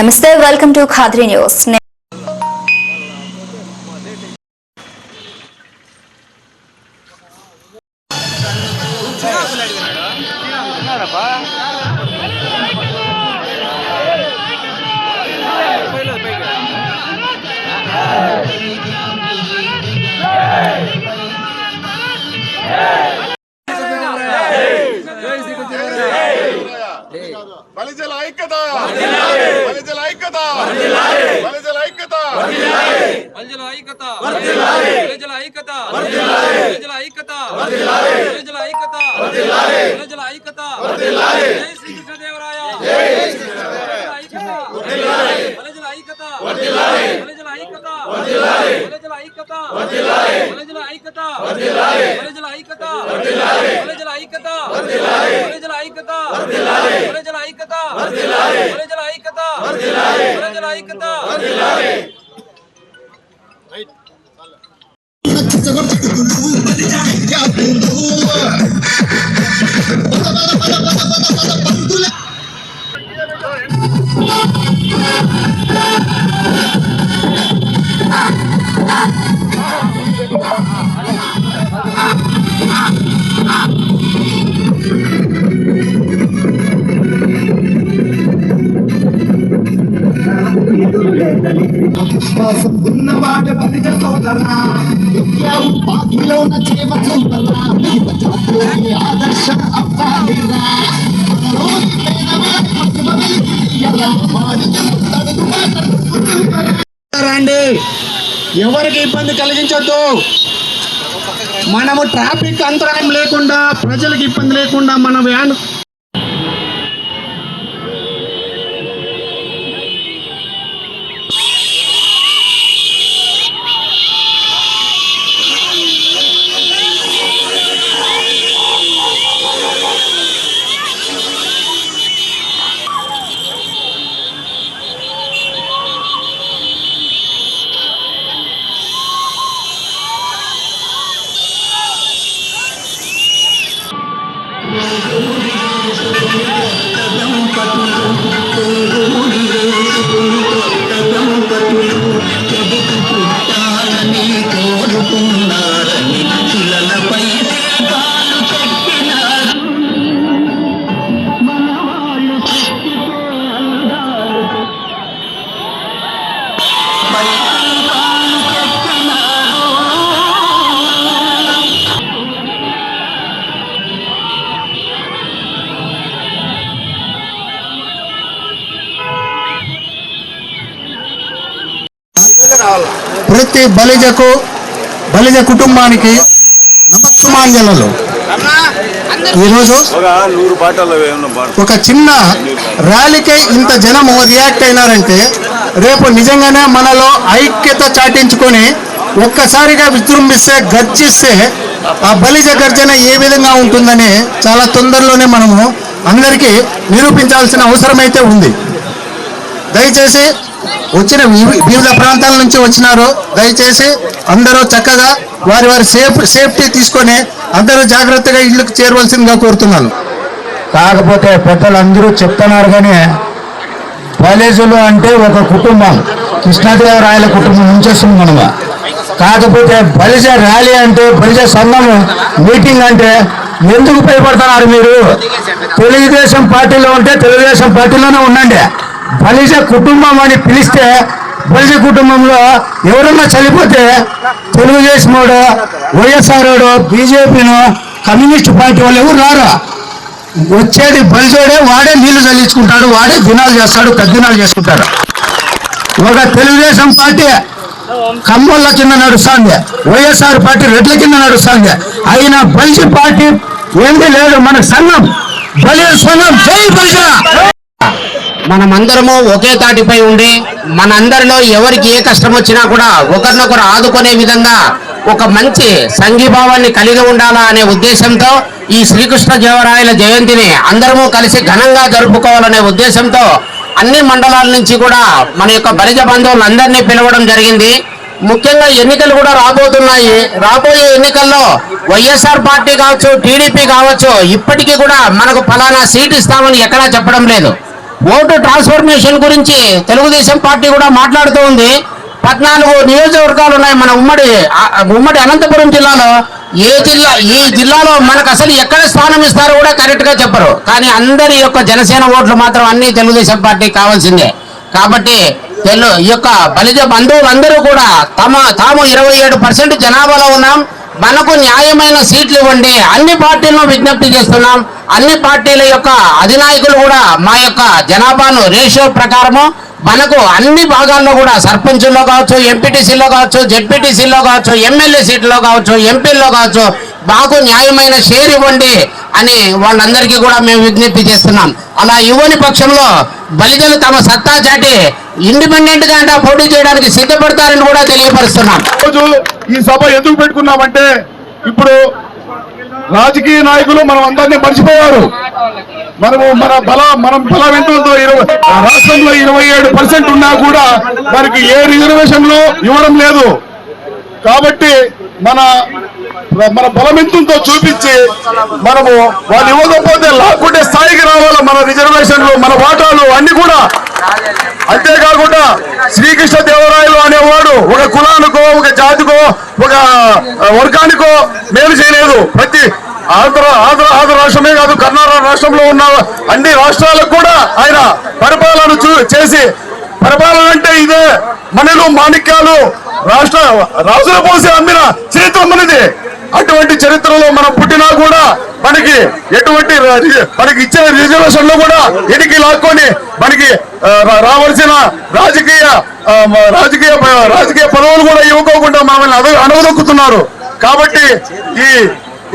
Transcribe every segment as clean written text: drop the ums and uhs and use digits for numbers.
నమస్తే, welcome to Khadri news. బలిజల ఐక్యత బలిజల ఐక్యత బలిజల ఐక్యత బలిజల ఐక్యత బలిజల ఐక్యత బలిజల ఐక్యత బలిజల ఐక్యత బలిజల ఐక్యత జై శ్రీకృష్ణదేవరాయ జై శ్రీకృష్ణదేవరాయ ఐక్యత బలిజల ఐక్యత బలిజల ఐక్యత బలిజల ఐక్యత బలిజల ఐక్యత బలిజల ఐక్యత బలిజల ఐక్యత బలిజల ఐక్యత బలిజల ఐక్యత బలిజల ఐక్యత బలిజల ఐక్యత విశ్వాసం ఉన్నవాడ బలిజ సోదరా పాకిలో చేవ చూడరా ఆదర్శం అవ్వాలిరా రండి, ఎవరికి ఇబ్బంది కలిగించొద్దు. మనము ట్రాఫిక్ అంతరాయం లేకుండా, ప్రజలకు ఇబ్బంది లేకుండా మన వ్యాన్ ప్రతి బలిజ కుటుంబానికి నమస్సుమాంజలు. ఈరోజు ఒక చిన్న ర్యాలీకి ఇంత జనము రియాక్ట్ అయినారంటే రేపు నిజంగానే మనలో ఐక్యత చాటించుకొని ఒక్కసారిగా విజృంభిస్తే, గర్జిస్తే ఆ బలిజ గర్జన ఏ విధంగా ఉంటుందని చాలా తొందరలోనే మనము అందరికీ నిరూపించాల్సిన అవసరం అయితే ఉంది. దయచేసి వచ్చిన వివిధ ప్రాంతాల నుంచి వచ్చినారు, దయచేసి అందరూ చక్కగా వారి సేఫ్టీ తీసుకొని అందరూ జాగ్రత్తగా ఇళ్ళకి చేరవలసిందిగా కోరుతున్నాను. కాకపోతే పెద్దలు అందరూ చెప్తున్నారు, కానీ బలిజులు అంటే ఒక కుటుంబం, కృష్ణదేవరాయల కుటుంబం నుంచి వస్తుంది మనము. కాకపోతే బలిజ ర్యాలీ అంటే, బలిజ సంఘము మీటింగ్ అంటే ఎందుకు భయపడుతున్నారు మీరు? తెలుగుదేశం పార్టీలో ఉంటే తెలుగుదేశం పార్టీలోనే ఉండండి. బలిజ కుటుంబం అని పిలిస్తే, బలిజ కుటుంబంలో ఎవరన్నా చనిపోతే తెలుగుదేశం వాడు, వైఎస్ఆర్ వాడు, బీజేపీను, కమ్యూనిస్ట్ పార్టీ వాళ్ళు ఎవరు రారు. వచ్చేది బలిజోడే, వాడే నీళ్లు చల్లించుకుంటాడు, వాడే దినాలు చేస్తాడు, పెద్దదినాలు చేసుకుంటాడు. ఒక తెలుగుదేశం పార్టీ కమ్మోళ్ళ కింద నడుస్తుంది, వైఎస్ఆర్ పార్టీ రెడ్ల కింద నడుస్తుంది. అయినా బలిజ పార్టీ ఏంది లేదు, మన సంఘం బలిజ సంఘం. జై బలిజ. మనమందరము ఒకే తాటిపై ఉండి మనందరిలో ఎవరికి ఏ కష్టం వచ్చినా కూడా ఒకరినొకరు ఆదుకునే విధంగా ఒక మంచి సంఘీభావాన్ని కలిగి ఉండాలా అనే ఉద్దేశంతో ఈ శ్రీకృష్ణదేవరాయల జయంతిని అందరము కలిసి ఘనంగా జరుపుకోవాలనే ఉద్దేశంతో అన్ని మండలాల నుంచి కూడా మన యొక్క బలిజ బంధువులందరినీ పిలవడం జరిగింది. ముఖ్యంగా ఎన్నికలు కూడా రాబోతున్నాయి. రాబోయే ఎన్నికల్లో వైఎస్ఆర్ పార్టీ కావచ్చు, టీడీపీ కావచ్చు, ఇప్పటికీ కూడా మనకు ఫలానా సీట్ ఇస్తామని ఎక్కడా చెప్పడం లేదు. ఓటు ట్రాన్స్ఫర్మేషన్ గురించి తెలుగుదేశం పార్టీ కూడా మాట్లాడుతూ ఉంది. 14 నియోజకవర్గాలు ఉన్నాయి మన ఉమ్మడి అనంతపురం జిల్లాలో. ఈ జిల్లాలో మనకు అసలు ఎక్కడ స్థానం ఇస్తారో కూడా కరెక్ట్ గా చెప్పరు. కానీ అందరి యొక్క జనసేన ఓట్లు మాత్రం అన్ని తెలుగుదేశం పార్టీకి కావాల్సిందే. కాబట్టి ఈ యొక్క బలిజ బంధువులందరూ కూడా తాము 27% జనాభాలో ఉన్నాం, మనకు న్యాయమైన సీట్లు ఇవ్వండి అన్ని పార్టీలను విజ్ఞప్తి చేస్తున్నాం. అన్ని పార్టీల యొక్క అధినాయకులు కూడా మా యొక్క జనాభాను రేషియో ప్రకారము మనకు అన్ని భాగాల్లో కూడా సర్పంచుల్లో కావచ్చు, ఎంపీటీసీలో కావచ్చు, జెడ్పీటీసీలో కావచ్చు, ఎమ్మెల్యే సీట్లో కావచ్చు, ఎంపీల్లో కావచ్చు మాకు న్యాయమైన షేర్ ఇవ్వండి అని వాళ్ళందరికీ కూడా మేము విజ్ఞప్తి చేస్తున్నాం. అలా ఇవ్వని పక్షంలో బలిజలు తమ సత్తా చాటి ఇండిపెండెంట్ గా పోటీ చేయడానికి సిద్ధపడతారని కూడా తెలియపరుస్తున్నాం. ఈ సభ ఎందుకు పెట్టుకున్నామంటే ఇప్పుడు రాజకీయ నాయకులు మనం అందరినీ మర్చిపోయారు. మనం బలవంతంతో రాష్ట్రంలో 27% ఉన్నా కూడా మనకి ఏ రిజర్వేషన్లు ఇవ్వడం లేదు. కాబట్టి మన బలమెంతంతో చూపించి మనము వాళ్ళు ఇవ్వకపోతే లాక్కుంటే స్థాయికి రావాలి. మన రిజర్వేషన్లు మన వాటాలు అన్ని కూడా. అంతేకాకుండా శ్రీకృష్ణ దేవరాయలు అనేవాడు ఒక కులానికో ఒక జాతికో ఒక వర్గానికో మేలు చేయలేదు. ప్రతి ఆంధ్ర రాష్ట్రమే కాదు, కర్ణాటక రాష్ట్రంలో ఉన్న అన్ని రాష్ట్రాలకు కూడా ఆయన పరిపాలన చేసి, పరిపాలన అంటే ఇదే మనలు మాణిక్యాలు రాజుల పోసి అమ్మిన చరిత్ర మనది. అటువంటి చరిత్రలో మనం పుట్టినా కూడా మనకి ఇచ్చే రిజర్వేషన్ లో కూడా ఎనికి లాక్కొని మనకి రావాల్సిన రాజకీయ పదవులు కూడా ఇవ్వకోకుండా మనల్ని అనవదొక్కుతున్నారు. కాబట్టి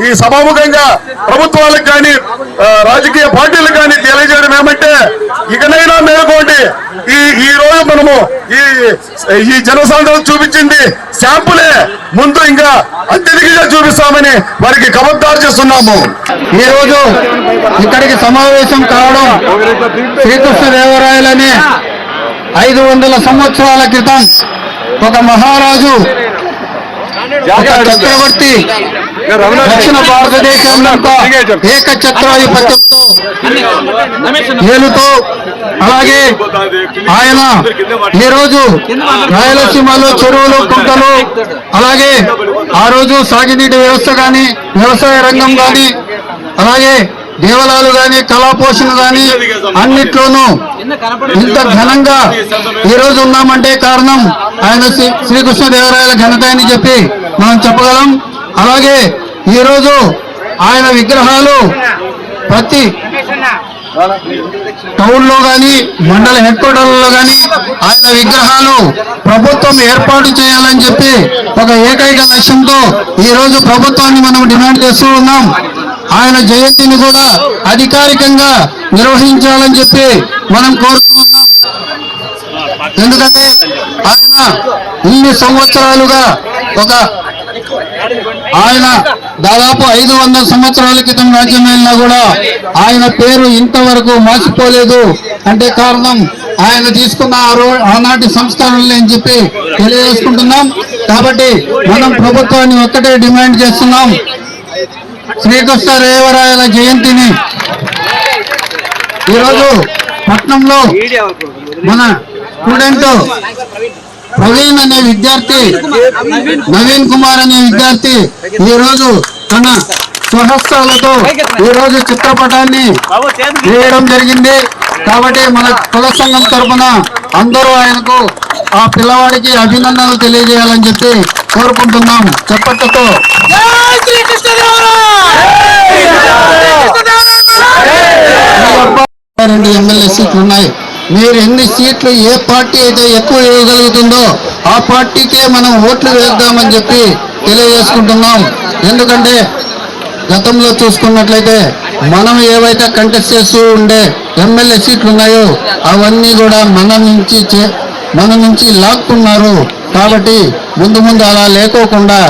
ఈ సభాముఖంగా ప్రభుత్వాలకు కానీ రాజకీయ పార్టీలకు కానీ తెలియజేయడం ఏమంటే ఇకనైనా మేలుకోండి. ఈ రోజు మనము ఈ జనసాంద్రత చూపించింది శాంపులే, ముందు ఇంకా అత్యధికంగా చూపిస్తామని వారికి ఖబర్దారు చేస్తున్నాము. ఈ రోజు ఇక్కడికి సమావేశం కావడం శ్రీకృష్ణదేవరాయలనే 500 సంవత్సరాల క్రితం ఒక మహారాజు, ఒక చక్రవర్తి దక్షిణ భారతదేశంలో ఏకఛత్రాధిపత్యంతో ఏలుతూ, అలాగే ఆయన ఈ రోజు రాయలసీమలో చెరువులు, కుంటలు, అలాగే ఆ రోజు సాగునీటి వ్యవస్థ కానీ, వ్యవసాయ రంగం కానీ, అలాగే దేవాలయాలు కానీ, కళా పోషణ కానీ అన్నిట్లోనూ ఇంత ఘనంగా ఈ రోజు ఉన్నామంటే కారణం ఆయన శ్రీకృష్ణదేవరాయల ఘనత అని చెప్పి మనం చెప్పగలం. అలాగే ఈ రోజు ఆయన విగ్రహాలు ప్రతి టౌన్ లో గాని, మండల హెడ్ క్వార్టర్లలో గాని ఆయన విగ్రహాలు ప్రభుత్వం ఏర్పాటు చేయాలని చెప్పి ఒక ఏకైక లక్ష్యంతో ఈ రోజు ప్రభుత్వాన్ని మనం డిమాండ్ చేస్తూ ఉన్నాం. ఆయన జయంతిని కూడా అధికారికంగా నిర్వహించాలని చెప్పి మనం కోరుతూ ఉన్నాం. ఎందుకంటే ఆయన ఇన్ని సంవత్సరాలుగా ఆయన దాదాపు 500 సంవత్సరాల క్రితం రాజ్యం వెళ్ళినా కూడా ఆయన పేరు ఇంతవరకు మార్చిపోలేదు. అంటే కారణం ఆయన తీసుకున్న ఆనాటి సంస్కరణలు అని చెప్పి తెలియజేసుకుంటున్నాం. కాబట్టి మనం ప్రభుత్వాన్ని ఒక్కటే డిమాండ్ చేస్తున్నాం, శ్రీకృష్ణదేవరాయల జయంతిని ఈరోజు పట్నంలో మన స్టూడెంట్ ప్రవీణ్ అనే విద్యార్థి, నవీన్ కుమార్ అనే విద్యార్థి ఈ రోజు తన స్వహస్తాలతో ఈ రోజు చిత్రపటాన్ని వేయడం జరిగింది. కాబట్టి మన కుల సంఘం తరఫున అందరూ ఆయనకు, ఆ పిల్లవాడికి అభినందనలు తెలియజేయాలని చెప్పి కోరుకుంటున్నాం. చప్పట్లతో ఎమ్మెల్యే సీట్లు ఉన్నాయి. మీరు ఎన్ని సీట్లు ఏ పార్టీ అయితే ఎక్కువ ఇవ్వగలుగుతుందో ఆ పార్టీకే మనం ఓట్లు వేద్దామని చెప్పి తెలియజేసుకుంటున్నాం. ఎందుకంటే గతంలో చూసుకున్నట్లయితే మనం ఏవైతే కంటెస్ట్ చేస్తూ ఉండే ఎమ్మెల్యే సీట్లు ఉన్నాయో అవన్నీ కూడా మన నుంచి లాక్కున్నారు. కాబట్టి ముందు అలా లేకోకుండా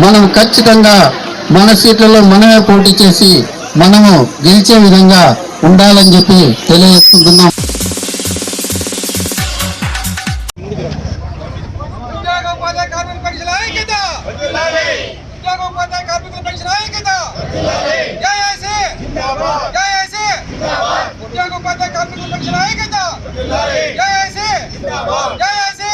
మనం ఖచ్చితంగా మన సీట్లలో మనమే పోటీ చేసి మనము గెలిచే విధంగా ఉండాలని చెప్పి తెలియజేసుకుంటున్నాం. ఉద్యోగోపాధ్యాయ కార్మికుల పక్షాన ఐక్యత జేఏసీ జేఏసీ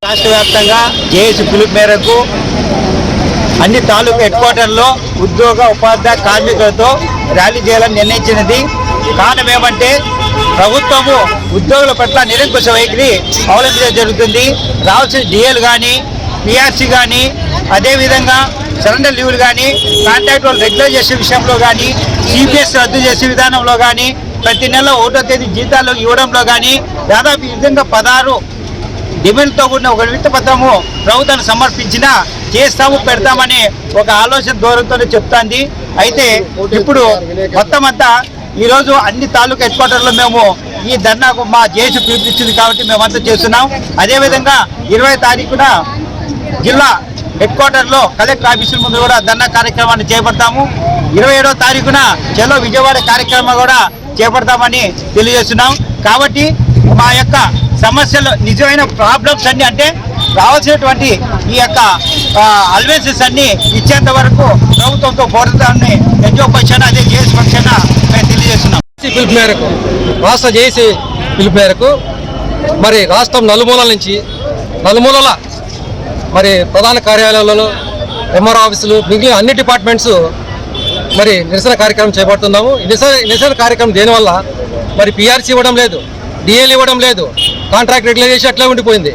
రాష్ట్ర వ్యాప్తంగా జేఏసీ పిలుపు మేరకు అన్ని తాలూకా హెడ్ క్వార్టర్లో ఉద్యోగ ఉపాధ్యాయ కార్మికులతో ర్యాలీ చేయాలని నిర్ణయించినది. కారణం ఏమంటే ప్రభుత్వము ఉద్యోగుల పట్ల నిరంకుశ వైఖరి అవలంబించడం జరుగుతుంది. రావాల్సిన డిఏలు కానీ పిఆర్సీ కానీ అదేవిధంగా సరెండర్ లీవులు కానీ కాంట్రాక్ట్ వాళ్ళు రెగ్యులర్ చేసే విషయంలో కానీ సిపిఎస్ రద్దు చేసే విధానంలో కానీ ప్రతి నెల 1వ తేదీ జీతాలు ఇవ్వడంలో కానీ దాదాపు ఈ విధంగా 16 డిమాండ్తో కూడిన ఒక విత్తపత్రము ప్రభుత్వాన్ని సమర్పించిన చేస్తాము పెడతామని ఒక ఆలోచన ధోరణితోనే చెప్తాంది. అయితే ఇప్పుడు మొత్తం అంతా ఈరోజు అన్ని తాలూకా హెడ్ క్వార్టర్లో మేము ఈ ధర్నాకు మా జేఏసీ పిలుపునిచ్చింది కాబట్టి మేమంతా చేస్తున్నాం. అదేవిధంగా 20వ తారీఖున జిల్లా హెడ్ క్వార్టర్లో కలెక్టర్ ఆఫీసుల ముందు కూడా ధర్నా కార్యక్రమాన్ని చేపడతాము. 27వ తారీఖున చలో విజయవాడ కార్యక్రమం కూడా చేపడతామని తెలియజేస్తున్నాం. కాబట్టి మా యొక్క సమస్యలు నిజమైన ప్రాబ్లమ్స్ అన్ని అంటే రావాల్సినటువంటి ఈ యొక్క అలవెన్సెస్ అన్ని ఇచ్చేంత వరకు ప్రభుత్వంతో పోరాటాన్ని ఎన్జిఓ పక్షాన అదే జేఏసీ పక్షాన మేము తెలియజేస్తున్నాం. పిలుపు మేరకు రాష్ట్ర జేఏసీ పిలుపు మేరకు మరి రాష్ట్రం నలుమూలల మరి ప్రధాన కార్యాలయాలలో ఎంఆర్ఓ ఆఫీసులు మిగిలిన అన్ని డిపార్ట్మెంట్స్ మరి నిరసన కార్యక్రమం చేపడుతున్నాము. నిరసన కార్యక్రమం దేనివల్ల మరి పిఆర్సీ ఇవ్వడం లేదు, డిఏలు ఇవ్వడం లేదు, కాంట్రాక్ట్ రెగ్యులైజేషన్ అట్లా ఉండిపోయింది.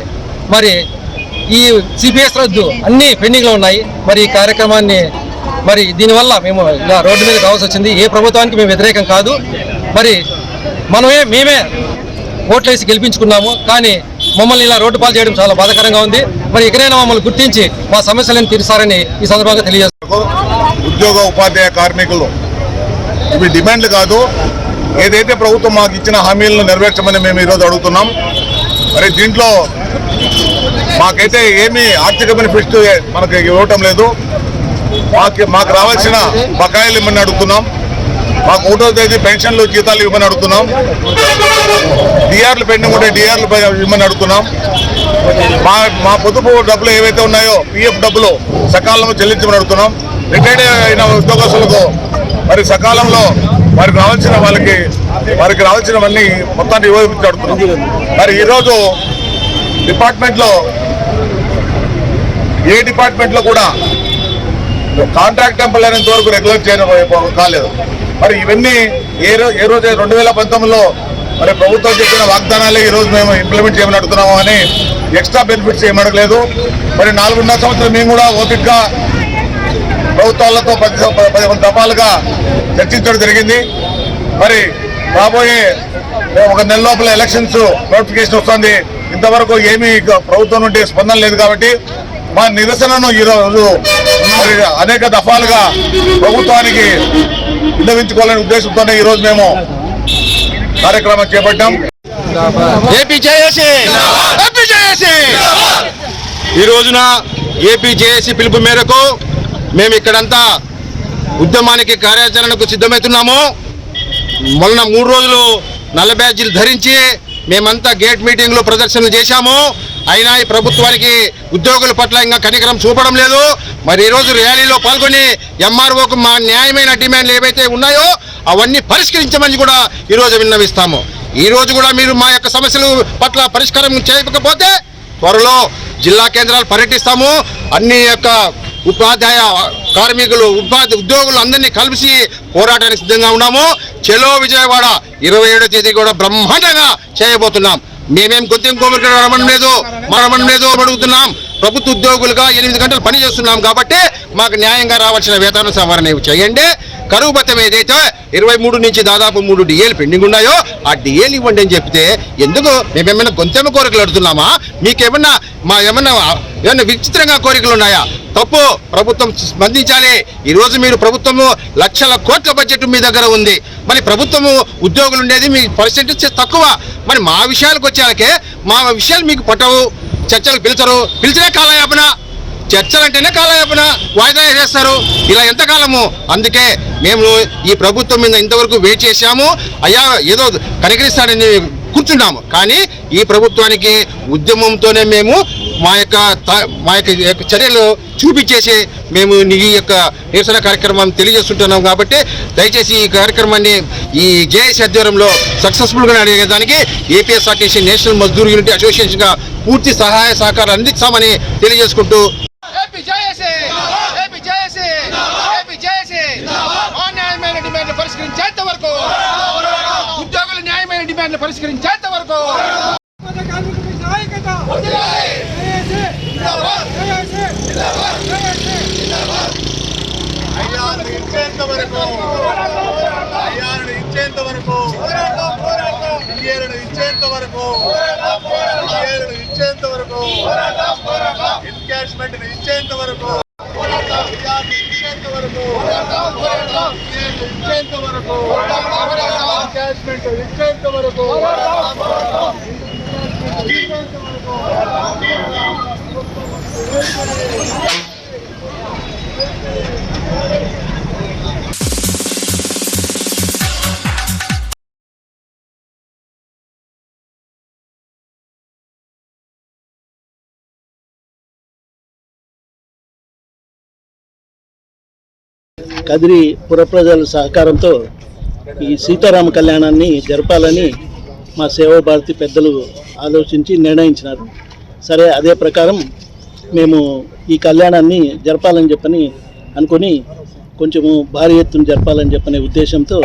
మరి ఈ సిపిఎస్ రద్దు అన్నీ పెండింగ్లో ఉన్నాయి. మరి ఈ కార్యక్రమాన్ని మరి దీనివల్ల మేము ఇలా రోడ్డు మీద రావాల్సి వచ్చింది. ఏ ప్రభుత్వానికి మేము వ్యతిరేకం కాదు. మరి మేమే ఓట్లు వేసి గెలిపించుకున్నాము. కానీ మమ్మల్ని ఇలా రోడ్డు పాలు చేయడం చాలా బాధాకరంగా ఉంది. మరి ఎక్కడైనా మమ్మల్ని గుర్తించి మా సమస్యలను తీరుస్తారని ఈ సందర్భంగా తెలియజేస్తాం. ఉద్యోగ ఉపాధ్యాయ కార్మికులు ఇవి డిమాండ్లు కాదు, ఏదైతే ప్రభుత్వం మాకు ఇచ్చిన హామీలను నెరవేర్చమని మేము ఈరోజు అడుగుతున్నాం. మరి దీంట్లో మాకైతే ఏమీ ఆర్థిక బెనిఫిట్స్ మనకి ఇవ్వటం లేదు. మాకు రావాల్సిన బకాయిలు ఇవ్వమని అడుగుతున్నాం. మాకు 1వ తేదీ పెన్షన్లు జీతాలు ఇవ్వమని అడుగుతున్నాం. డిఆర్లు పెండింగ్ ఉంటే డిఆర్లు ఇవ్వమని అడుగుతున్నాం. మా పొదుపు డబ్బులు ఏవైతే ఉన్నాయో పిఎఫ్ డబ్బులు సకాలంలో చెల్లించమని అడుగుతున్నాం. రిటైర్డ్ అయిన ఉద్యోగస్తులకు మరి సకాలంలో వారికి రావాల్సినవన్నీ మొత్తాన్ని ఇవ్వమని అడుగుతున్నాం. మరి ఈరోజు ఏ డిపార్ట్మెంట్లో కూడా కాంట్రాక్ట్ ఎంప్లాయ్ అయినంత వరకు రెగ్యులర్ చేయడం కాలేదు. మరి ఇవన్నీ ఏ రోజు 2019లో మరి ప్రభుత్వం చెప్పిన వాగ్దానాలే ఈరోజు మేము ఇంప్లిమెంట్ చేయమని అడుగుతున్నాము అని ఎక్స్ట్రా బెనిఫిట్స్ ఏమడగలేదు. మరి 4.5 సంవత్సరాలు మేము కూడా ఓపికగా ప్రభుత్వాలతో 10 దఫాలుగా చర్చించడం జరిగింది. మరి రాబోయే 1 నెల లోపల ఎలక్షన్స్ నోటిఫికేషన్ వస్తుంది. ఇంతవరకు ఏమీ ప్రభుత్వం నుండి స్పందన లేదు. కాబట్టి మా నిరసనను ఈరోజు మరి అనేక దఫాలుగా ప్రభుత్వానికి విన్నవించుకోవాలనే ఉద్దేశంతోనే ఈరోజు మేము కార్యక్రమం చేపట్టాం. ఏపీ జేఏసీ ఈ రోజున ఏపీ జేఏసీ పిలుపు మేరకు మేము ఇక్కడంతా ఉద్యమానికి కార్యాచరణకు సిద్ధమవుతున్నాము. మొన్న 3 రోజులు నల్ల బ్యాడ్జీలు ధరించి మేమంతా గేట్ మీటింగ్లో ప్రదర్శనలు చేశాము. అయినా ఈ ప్రభుత్వానికి ఉద్యోగుల పట్ల ఇంకా కనికరం చూపడం లేదు. మరి ఈరోజు ర్యాలీలో పాల్గొని ఎంఆర్ఓకు మా న్యాయమైన డిమాండ్లు ఏవైతే ఉన్నాయో అవన్నీ పరిష్కరించమని కూడా ఈరోజు విన్నవిస్తాము. ఈరోజు కూడా మీరు మా యొక్క సమస్యల పట్ల పరిష్కారం చేయకపోతే త్వరలో జిల్లా కేంద్రాలు పర్యటిస్తాము. అన్ని యొక్క ఉపాధ్యాయ కార్మికులు ఉద్యోగులు అందరినీ కలిసి పోరాటానికి సిద్ధంగా ఉన్నాము. చెలో విజయవాడ 27వ తేదీ కూడా బ్రహ్మాండంగా చేయబోతున్నాం. మేమేం కొంచెం కోరిక రమ్మడం లేదు అడుగుతున్నాం. ప్రభుత్వ ఉద్యోగులుగా 8 గంటలు పని చేస్తున్నాం కాబట్టి మాకు న్యాయంగా రావాల్సిన వేతన సవరణ చేయండి. కరువు భత్యం ఏదైతే 23 నుంచి దాదాపు 3 డిఏలు పెండింగ్ ఉన్నాయో ఆ డిఏలు ఇవ్వండి అని చెప్తే ఎందుకు మేమేమైనా గొంతెమ్మ కోరికలు అడుగుతున్నామా? మీకేమన్నా ఏమన్నా విచిత్రంగా కోరికలు ఉన్నాయా? తప్పు. ప్రభుత్వం స్పందించాలి. ఈరోజు మీరు ప్రభుత్వము లక్షల కోట్ల బడ్జెట్ మీ దగ్గర ఉంది. మరి ప్రభుత్వము ఉద్యోగులు ఉండేది మీ పర్సెంటేజ్ తక్కువ. మరి మా విషయాలకు వచ్చాకే మా విషయాలు మీకు పట్టవు. చర్చలకు పిలిచినా కాలయాపన. చర్చలు అంటేనే కాలయాపన, వాయిదా చేస్తారు. ఇలా ఎంతకాలము? అందుకే మేము ఈ ప్రభుత్వం మీద ఇంతవరకు వెయిట్ చేశాము. అయ్యా ఏదో కనికరిస్తాడని కూర్చున్నాము. కానీ ఈ ప్రభుత్వానికి ఉద్యమంతోనే మేము మా యొక్క చర్యలు చూపించేసి మేము ఈ యొక్క నిరసన కార్యక్రమం తెలియజేస్తుంటున్నాం. కాబట్టి దయచేసి ఈ కార్యక్రమాన్ని ఈ జేఏసీ ఆధ్వర్యంలో సక్సెస్ఫుల్గా నడిగేదానికి ఏపీఎస్ఆర్టీసీ నేషనల్ మజ్దూర్ యూనిటీ అసోసియేషన్గా పూర్తి సహాయ సహకారాలు అందిస్తామని తెలియజేసుకుంటూ న్యాయమైన డిమాండ్లు పరిష్కరించేంత వరకు, ఉద్యోగుల న్యాయమైన డిమాండ్లు పరిష్కరించేంత వరకు కదిరి పుర ప్రజల సహకారంతో ఈ సీతారామ కళ్యాణాన్ని జరపాలని మా సేవా భారతి పెద్దలు ఆలోచించి నిర్ణయించినారు. సరే, అదే ప్రకారం మేము ఈ కళ్యాణాన్ని జరపాలని చెప్పని అనుకొని కొంచెము భారీ ఎత్తున జరపాలని చెప్పనే ఉద్దేశంతో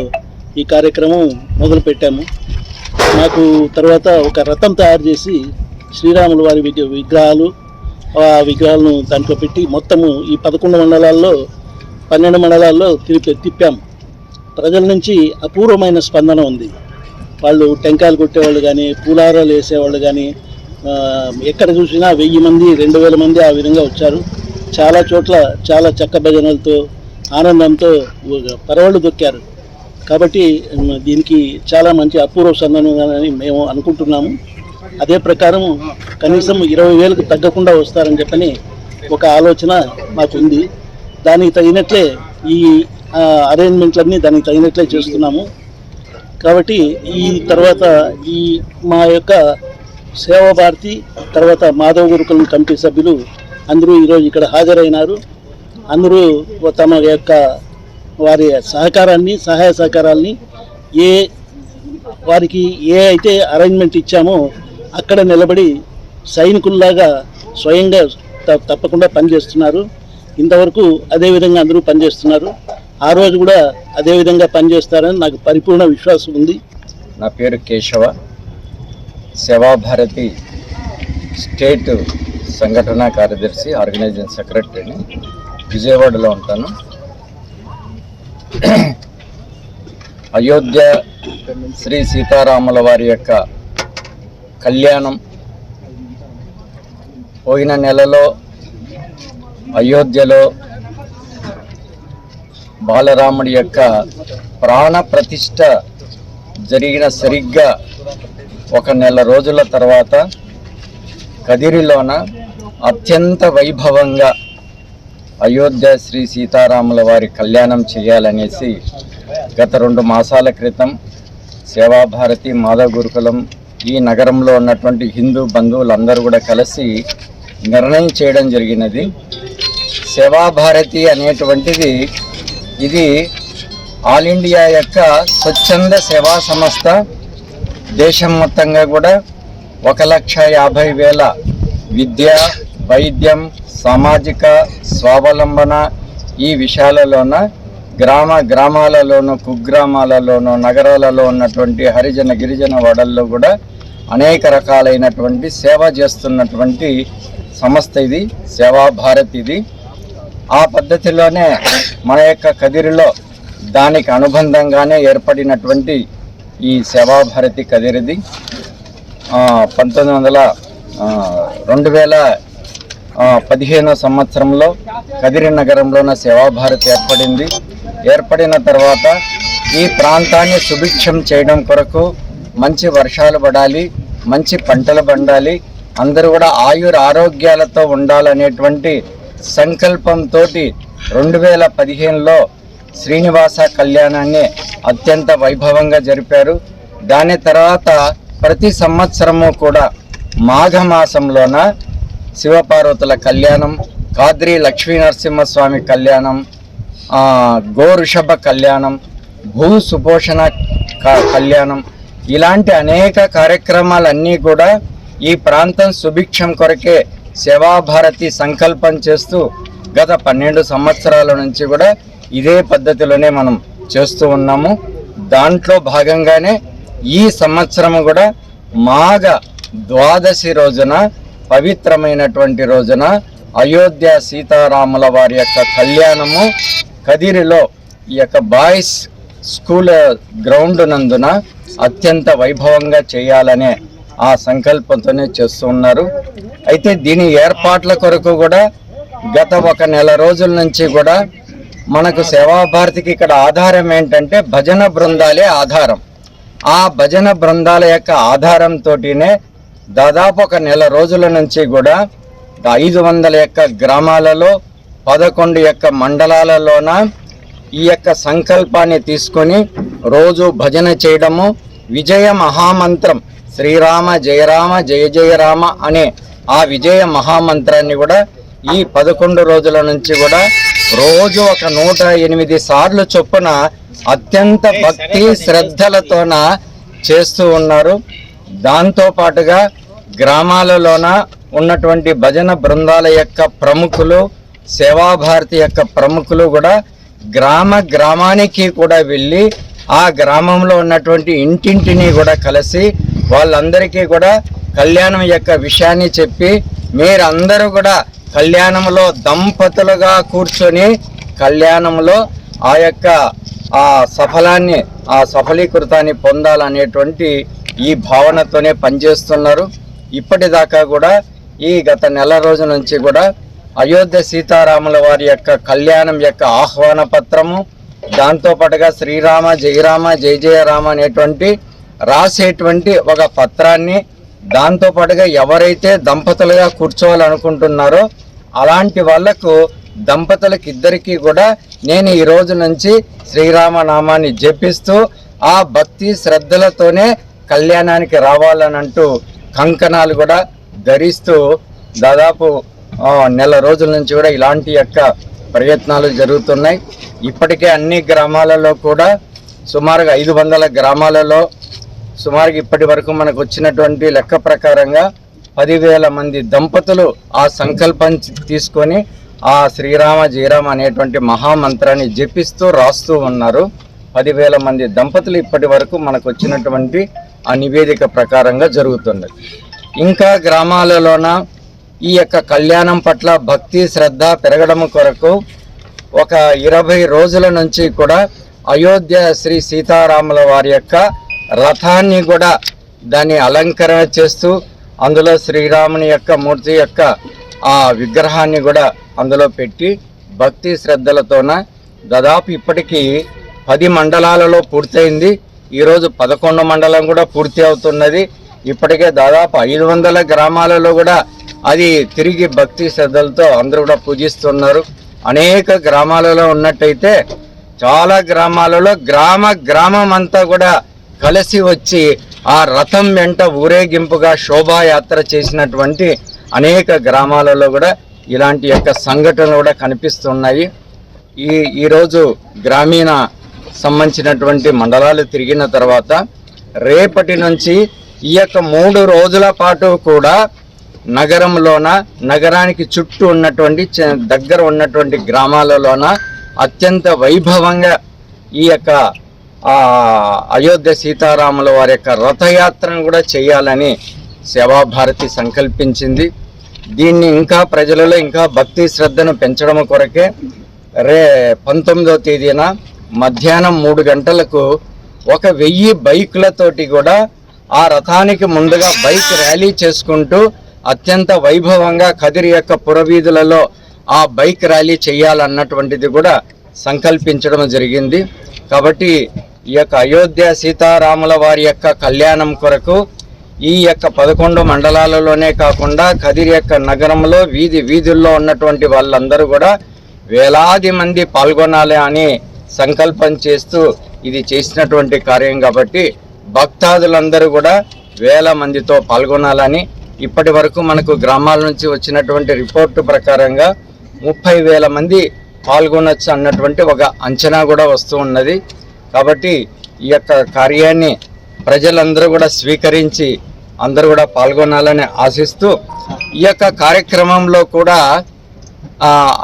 ఈ కార్యక్రమం మొదలుపెట్టాము. మాకు తర్వాత ఒక రథం తయారు చేసి శ్రీరాముల వారి విగ్రహాలు, ఆ విగ్రహాలను దాంట్లో పెట్టి మొత్తము ఈ 11 మండలాల్లో 12 మండలాల్లో తిప్పాము. ప్రజల నుంచి అపూర్వమైన స్పందన ఉంది. వాళ్ళు టెంకాయలు కొట్టేవాళ్ళు కానీ, పూలారాలు వేసేవాళ్ళు కానీ, ఎక్కడ చూసినా 1000 మంది 2000 మంది ఆ విధంగా వచ్చారు. చాలా చోట్ల చాలా చక్క భజనలతో ఆనందంతో పరవళ్ళు దొక్కారు. కాబట్టి దీనికి చాలా మంచి అపూర్వ స్పందనని మేము అనుకుంటున్నాము. అదే ప్రకారం కనీసం 20,000కు తగ్గకుండా వస్తారని చెప్పని ఒక ఆలోచన మాకుంది. దానికి తగినట్లే ఈ అరేంజ్మెంట్లన్నీ దానికి తగినట్లే చేస్తున్నాము. కాబట్టి ఈ తర్వాత ఈ మా యొక్క సేవా భారతి తర్వాత మాధవ గురుకులం కమిటీ సభ్యులు అందరూ ఈరోజు ఇక్కడ హాజరైనారు. అందరూ తమ యొక్క వారి సహకారాన్ని, సహాయ సహకారాలని వారికి ఏ అయితే అరేంజ్మెంట్ ఇచ్చామో అక్కడ నిలబడి సైనికుల్లాగా స్వయంగా తప్పకుండా పనిచేస్తున్నారు. ఇంతవరకు అదేవిధంగా అందరూ పనిచేస్తున్నారు. ఆ రోజు కూడా అదేవిధంగా పనిచేస్తారని నాకు పరిపూర్ణ విశ్వాసం ఉంది. నా పేరు కేశవ, సేవాభారతి స్టేట్ సంఘటన కార్యదర్శి, ఆర్గనైజింగ్ సెక్రటరీని. విజయవాడలో ఉంటాను. అయోధ్య శ్రీ సీతారాముల వారి యొక్క కళ్యాణం పోయిన నెలలో అయోధ్యలో బాలరాముడి యొక్క ప్రాణ ప్రతిష్ఠ జరిగిన సరిగ్గా 1 నెల రోజుల తర్వాత కదిరిలోన అత్యంత వైభవంగా అయోధ్య శ్రీ సీతారాముల వారి కళ్యాణం చేయాలనేసి గత 2 మాసాల క్రితం సేవాభారతి, మాధవ గురుకులం, ఈ నగరంలో ఉన్నటువంటి హిందూ బంధువులందరూ కూడా కలిసి నిర్ణయం చేయడం జరిగినది. సేవాభారతి అనేటువంటిది ఇది ఆల్ ఇండియా యొక్క స్వచ్ఛంద సేవా సంస్థ. దేశం మొత్తంగా కూడా 1,50,000 విద్య, వైద్యం, సామాజిక స్వావలంబన ఈ విషయాలలోన గ్రామాలలోనూ, కుగ్రామాలలోనూ, నగరాలలో ఉన్నటువంటి హరిజన గిరిజన వాడల్లో కూడా అనేక రకాలైనటువంటి సేవ చేస్తున్నటువంటి సంస్థ ఇది, సేవాభారతి ఇది. ఆ పద్ధతిలోనే మన యొక్క కదిరిలో దానికి అనుబంధంగానే ఏర్పడినటువంటి ఈ సేవాభారతి కదిరిది 2015 సంవత్సరంలో కదిరి నగరంలోన సేవాభారతి ఏర్పడింది. ఏర్పడిన తర్వాత ఈ ప్రాంతాన్ని సుభిక్షం చేయడం కొరకు మంచి వర్షాలు పడాలి, మంచి పంటలు పండాలి, అందరూ కూడా ఆరోగ్యాలతో ఉండాలనేటువంటి సంకల్పంతో 2015లో శ్రీనివాస కళ్యాణాన్ని అత్యంత వైభవంగా జరిపారు. దాని తర్వాత ప్రతి సంవత్సరము కూడా మాఘమాసంలోన శివపార్వతుల కళ్యాణం, కాద్రి లక్ష్మీ నరసింహస్వామి కళ్యాణం, గోఋషభ కళ్యాణం, భూ సుపోషణ కళ్యాణం, ఇలాంటి అనేక కార్యక్రమాలన్నీ కూడా ఈ ప్రాంతం సుభిక్షం కొరకే సేవాభారతి సంకల్పం చేస్తూ గత 12 సంవత్సరాల నుంచి కూడా ఇదే పద్ధతిలోనే మనం చేస్తూ ఉన్నాము. దాంట్లో భాగంగానే ఈ సంవత్సరము కూడా మాఘ ద్వాదశి రోజున, పవిత్రమైనటువంటి రోజున అయోధ్య సీతారాముల వారి యొక్క కళ్యాణము కదిరిలో ఈ యొక్క బాయ్స్ స్కూల్ గ్రౌండ్ నందున అత్యంత వైభవంగా చేయాలనే ఆ సంకల్పంతోనే చేస్తూ ఉన్నారు. అయితే దీని ఏర్పాట్ల కొరకు కూడా గత 1 నెల రోజుల నుంచి కూడా మనకు సేవాభారతికి ఇక్కడ ఆధారం ఏంటంటే భజన బృందాలే ఆధారం. ఆ భజన బృందాల యొక్క ఆధారంతోనే దాదాపు 1 నెల రోజుల నుంచి కూడా 500 యొక్క గ్రామాలలో 11 యొక్క మండలాలలోన ఈ యొక్క సంకల్పాన్ని తీసుకొని రోజు భజన చేయడము, విజయ మహామంత్రం శ్రీరామ జయ రామ జయ జయ రామ అనే ఆ విజయ మహామంత్రాన్ని కూడా ఈ 11 రోజుల నుంచి కూడా రోజు 108 సార్లు చొప్పున అత్యంత భక్తి శ్రద్ధలతోన చేస్తూ ఉన్నారు. దాంతో పాటుగా గ్రామాలలోన ఉన్నటువంటి భజన బృందాల యొక్క ప్రముఖులు, సేవాభారతి యొక్క ప్రముఖులు కూడా గ్రామానికి కూడా వెళ్ళి ఆ గ్రామంలో ఉన్నటువంటి ఇంటింటిని కూడా కలిసి వాళ్ళందరికీ కూడా కళ్యాణం యొక్క విషయాన్ని చెప్పి మీరందరూ కూడా కళ్యాణంలో దంపతులుగా కూర్చొని కళ్యాణంలో ఆ యొక్క ఆ సఫలీకృతాన్ని పొందాలనేటువంటి ఈ భావనతోనే పనిచేస్తున్నారు. ఇప్పటిదాకా కూడా ఈ గత నెల రోజుల నుంచి కూడా అయోధ్య సీతారాముల వారి యొక్క కళ్యాణం యొక్క ఆహ్వాన పత్రము, దాంతోపాటుగా శ్రీరామ జయరామ జయ జయ రామ అనేటువంటి రాసేటువంటి ఒక పత్రాన్ని, దాంతోపాటుగా ఎవరైతే దంపతులుగా కూర్చోవాలనుకుంటున్నారో అలాంటి వాళ్లకు దంపతులకి ఇద్దరికీ కూడా నేను ఈ రోజు నుంచి శ్రీరామ నామాన్ని జపిస్తూ ఆ భక్తి శ్రద్ధలతోనే కళ్యాణానికి రావాలనంటూ కంకణాలు కూడా ధరిస్తూ దాదాపు నెల రోజుల నుంచి కూడా ఇలాంటి యొక్క ప్రయత్నాలు జరుగుతున్నాయి. ఇప్పటికే అన్ని గ్రామాలలో కూడా సుమారుగా 500 గ్రామాలలో సుమారుగా ఇప్పటి వరకు మనకు వచ్చినటువంటి లెక్క ప్రకారంగా 10,000 మంది దంపతులు ఆ సంకల్పం తీసుకొని ఆ శ్రీరామ జయరామ అనేటువంటి మహామంత్రాన్ని జపిస్తూ రాస్తూ ఉన్నారు. 10,000 మంది దంపతులు ఇప్పటి వరకు మనకు వచ్చినటువంటి ఆ నివేదిక ప్రకారంగా జరుగుతున్నది. ఇంకా గ్రామాలలోన ఈ యొక్క కళ్యాణం పట్ల భక్తి శ్రద్ధ పెరగడం కొరకు ఒక 20 రోజుల నుంచి కూడా అయోధ్య శ్రీ సీతారాముల వారి యొక్క రథాన్ని కూడా దాన్ని అలంకరణ చేస్తూ అందులో శ్రీరాముని యొక్క మూర్తి యొక్క ఆ విగ్రహాన్ని కూడా అందులో పెట్టి భక్తి శ్రద్ధలతోన దాదాపు ఇప్పటికీ 10 మండలాలలో పూర్తయింది. ఈరోజు 11 మండలం కూడా పూర్తి అవుతున్నది. ఇప్పటికే దాదాపు 500 గ్రామాలలో కూడా అది తిరిగి భక్తి శ్రద్ధలతో అందరూ కూడా పూజిస్తున్నారు. అనేక గ్రామాలలో ఉన్నట్టయితే చాలా గ్రామాలలో గ్రామం అంతా కూడా కలిసి వచ్చి ఆ రథం వెంట ఊరేగింపుగా శోభాయాత్ర చేసినటువంటి అనేక గ్రామాలలో కూడా ఇలాంటి యొక్క సంఘటనలు కూడా కనిపిస్తున్నాయి. ఈరోజు గ్రామీణ సంబంధించినటువంటి మండలాలు తిరిగిన తర్వాత రేపటి నుంచి ఈ యొక్క 3 రోజుల పాటు కూడా నగరానికి చుట్టూ ఉన్నటువంటి దగ్గర ఉన్నటువంటి గ్రామాలలోన అత్యంత వైభవంగా ఈ యొక్క అయోధ్య సీతారాముల వారి యొక్క రథయాత్రను కూడా చేయాలని సేవాభారతి సంకల్పించింది. దీన్ని ఇంకా ప్రజలలో ఇంకా భక్తి శ్రద్ధను పెంచడం కొరకే 19వ తేదీన మధ్యాహ్నం 3 గంటలకు 1000 బైకులతోటి కూడా ఆ రథానికి ముందుగా బైక్ ర్యాలీ చేసుకుంటూ అత్యంత వైభవంగా కదిరి యొక్క పురవీధులలో ఆ బైక్ ర్యాలీ చేయాలన్నటువంటిది కూడా సంకల్పించడం జరిగింది. కాబట్టి ఈ యొక్క అయోధ్య సీతారాముల వారి యొక్క కళ్యాణం కొరకు ఈ యొక్క 11 మండలాలలోనే కాకుండా కదిరి యొక్క నగరంలో వీధుల్లో ఉన్నటువంటి వాళ్ళందరూ కూడా వేలాది మంది పాల్గొనాలి అని సంకల్పం చేస్తూ ఇది చేసినటువంటి కార్యం. కాబట్టి భక్తాదులందరూ కూడా వేల మందితో పాల్గొనాలని, ఇప్పటి వరకు మనకు గ్రామాల నుంచి వచ్చినటువంటి రిపోర్టు ప్రకారంగా 30,000 మంది పాల్గొనొచ్చు అన్నటువంటి ఒక అంచనా కూడా వస్తూ ఉన్నది. కాబట్టి ఈ యొక్క కార్యాన్ని ప్రజలందరూ కూడా స్వీకరించి అందరూ కూడా పాల్గొనాలని ఆశిస్తూ, ఈ యొక్క కార్యక్రమంలో కూడా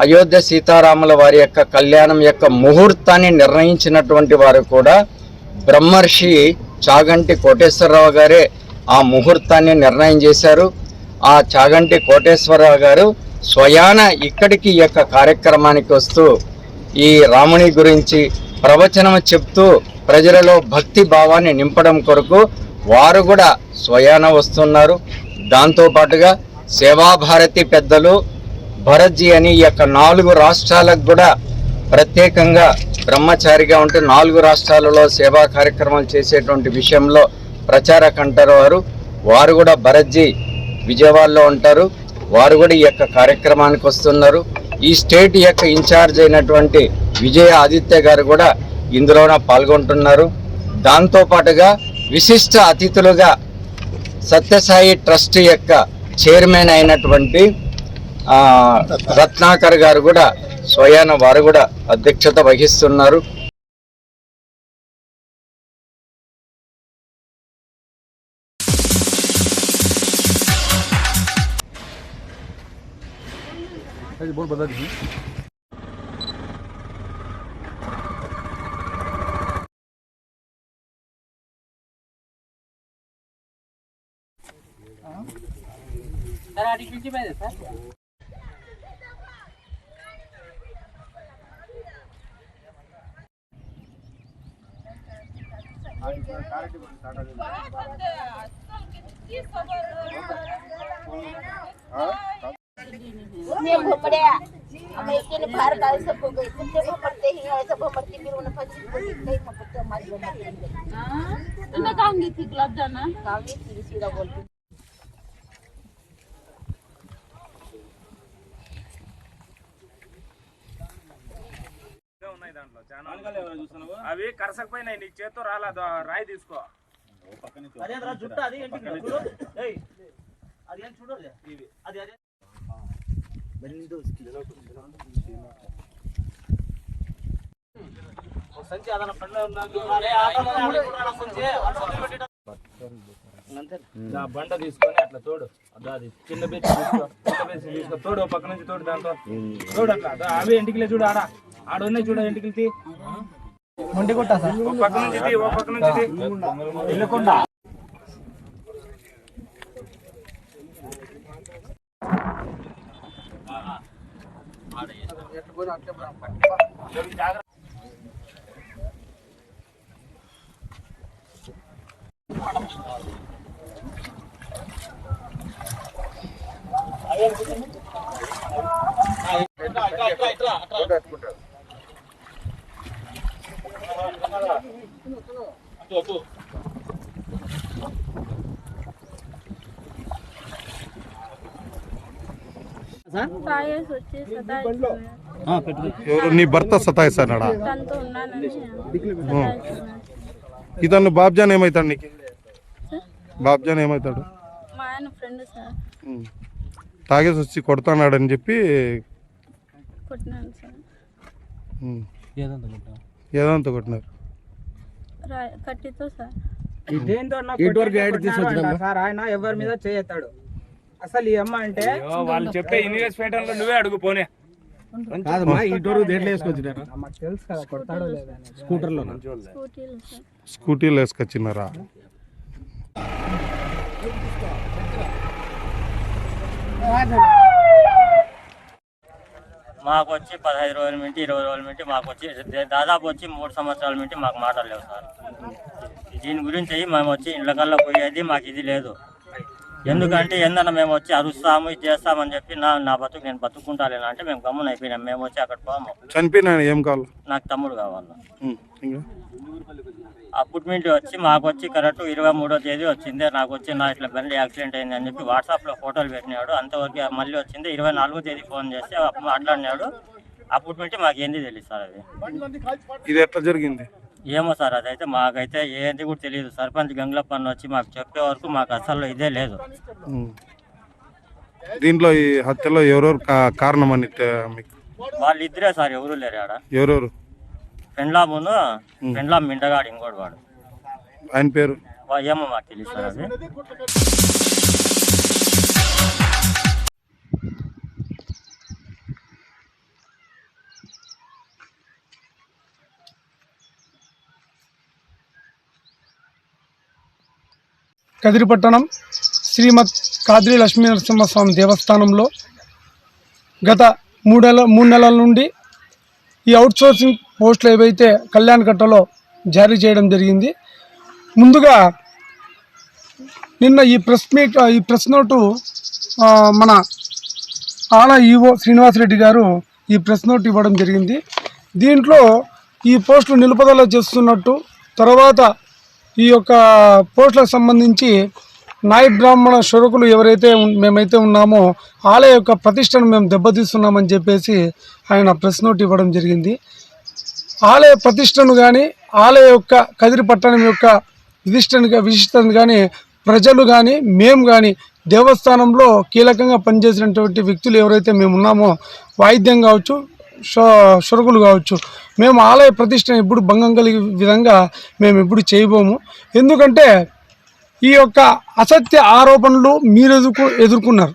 అయోధ్య సీతారాముల వారి యొక్క కళ్యాణం యొక్క ముహూర్తాన్ని నిర్ణయించినటువంటి వారు కూడా బ్రహ్మర్షి చాగంటి కోటేశ్వరరావు గారే ఆ ముహూర్తాన్ని నిర్ణయం చేశారు. ఆ చాగంటి కోటేశ్వరరావు గారు స్వయాన ఇక్కడికి ఈ యొక్క కార్యక్రమానికి వస్తూ ఈ రాముని గురించి ప్రవచనం చెప్తూ ప్రజలలో భక్తి భావాన్ని నింపడం కొరకు వారు కూడా స్వయాన వస్తున్నారు. దాంతోపాటుగా సేవాభారతి పెద్దలు భరత్జీ అని ఈ యొక్క 4 రాష్ట్రాలకు కూడా ప్రత్యేకంగా బ్రహ్మచారిగా ఉంటూ 4 రాష్ట్రాలలో సేవా కార్యక్రమాలు చేసేటువంటి విషయంలో ప్రచారక అంటారు వారు కూడా భరత్జీ విజయవాడలో ఉంటారు. వారు కూడా ఈ యొక్క కార్యక్రమానికి వస్తున్నారు. ఈ స్టేట్ యొక్క ఇన్ఛార్జ్ అయినటువంటి విజయ ఆదిత్య గారు కూడా ఇందులోన పాల్గొంటున్నారు. దాంతోపాటుగా విశిష్ట అతిథులుగా సత్యసాయి ట్రస్ట్ యొక్క చైర్మన్ అయినటువంటి రత్నాకర్ గారు కూడా స్వయాన వారు కూడా అధ్యక్షత వహిస్తున్నారు. हम एक ने बाहर का सब हो गए कुत्ते को पड़ते ही ऐसा भमरती फिर उन्हें फंसी को कई मपट्टे मार गए। हां तुम्हें कहूंगी थी क्लब जाना कहूंगी थी सीधा बोलती అవి కరసకపోయినాయి నీ చేత్తో రాలా రాయి తీసుకో అదేంద్రా జుట్టు అది ఏంటి చూడు ఏయ్ అది ఏం చూడు అది అదే సంచి అదన పండు బండ తీసుకొని అట్లా తోడు అది చిన్న బేసి తీసుకో తోడు పక్క నుంచి తోడు దాంతో తోడు అట్లా అవి ఇంటికి చూడు ఆడున్నాయి చూడ ఇంటికి మొండి కొట్టా సార్ ఓ పక్క నుంచి వెళ్ళకుండా ఎవరు నీ భర్త సతాయిస్తాడా? ఇతను బాబ్జాన్ ఏమవుతాడు నీకు? బాబ్జాన్ ఏమవుతాడు? తాగేసి వచ్చి కొడతానాడని చెప్పి ఏదంతా కొట్టినారు సార్. ఆయన ఎవరి మీద చేయతాడు అసలు ఈ అమ్మ అంటే వాళ్ళు చెప్పే ఇన్వెస్ట్మెంట్ నువ్వే అడుగు పోనే తెలుసు కదా కొడతాడో లేదా స్కూటీలో వేసుకొచ్చినారా? మాకు వచ్చి 15 రోజుల నుండి 20 రోజుల నుండి మాకు వచ్చి దాదాపు వచ్చి 3 సంవత్సరాల నుండి మాకు మాటలు లేవు సార్. దీని గురించి మేము వచ్చి ఇళ్ళకల్లా పోయేది మాకు ఇది లేదు. ఎందుకంటే ఏందన్నా మేము వచ్చి అరుస్తాము ఇది చేస్తామని చెప్పి నా బతుకు నేను బతుకుంటాలేనా అంటే మేము గమ్మున అయిపోయినాం. మేము వచ్చి అక్కడ పోము. చనిపోయినా ఏం కావాలి? నాకు తమ్ముడు కావాలి. అపార్ట్మెంట్ వచ్చి మాకు వచ్చి కరెక్ట్ 23వ తేదీ వచ్చింది. నాకు వచ్చి నా ఇట్లా బండి యాక్సిడెంట్ అయింది అని చెప్పి వాట్సాప్లో ఫోటోలు పెట్టినాడు. అంతవరకు మళ్ళీ వచ్చింది 24వ తేదీ ఫోన్ చేస్తే మాట్లాడినాడు. అపార్ట్మెంట్ మాకు ఏంది తెలియదు సార్. అది ఇది ఎట్లా జరిగింది? ఏమో సార్, అదైతే మాకైతే ఏంది కూడా తెలియదు. సర్పంచ్ గంగులప్పన్న వచ్చి మాకు చెప్పే వరకు మాకు అసలు ఇదే లేదు. దీంట్లో ఈ హత్యలో ఎవరెవరు కారణమని మీకు? వాళ్ళిద్దరే సార్, ఎవరు లేరు ఆడ. ఎవరెవరు? పెండ్లాం మింటగాడు ఇంకోటి వాడు. ఆయన పేరు ఏమో మాకు తెలియదు సార్. అది కదిరిపట్టణం శ్రీమద్ కాద్రి లక్ష్మీ నరసింహస్వామి దేవస్థానంలో గత 3 నెలల నుండి ఈ అవుట్సోర్సింగ్ పోస్టులు ఏవైతే కళ్యాణ్ కట్టలో జారీ చేయడం జరిగింది. ముందుగా నిన్న ఈ ప్రెస్ నోటు మన ఆలా ఈవో శ్రీనివాసరెడ్డి గారు ఈ ప్రెస్ నోట్ ఇవ్వడం జరిగింది. దీంట్లో ఈ పోస్టులు నిలుపుదల చేస్తున్నట్టు, తర్వాత ఈ యొక్క పోస్టులకు సంబంధించి నాయ బ్రాహ్మణ షురకులు ఎవరైతే మేమైతే ఉన్నామో ఆలయ యొక్క ప్రతిష్టను మేము దెబ్బతీస్తున్నామని చెప్పేసి ఆయన ప్రెస్ నోట్ ఇవ్వడం జరిగింది. ఆలయ ప్రతిష్టను కానీ, ఆలయ యొక్క కదిరి పట్టణం యొక్క విశిష్టతను కానీ ప్రజలు కానీ మేము కానీ దేవస్థానంలో కీలకంగా పనిచేసినటువంటి వ్యక్తులు ఎవరైతే మేము ఉన్నామో, వాయిద్యం కావచ్చు, షురకులు కావచ్చు, మేము ఆలయ ప్రతిష్టను ఎప్పుడు భంగం కలిగే విధంగా మేము ఎప్పుడు చేయబోము. ఎందుకంటే ఈ యొక్క అసత్య ఆరోపణలు మీరు ఎదుర్కొన్నారు.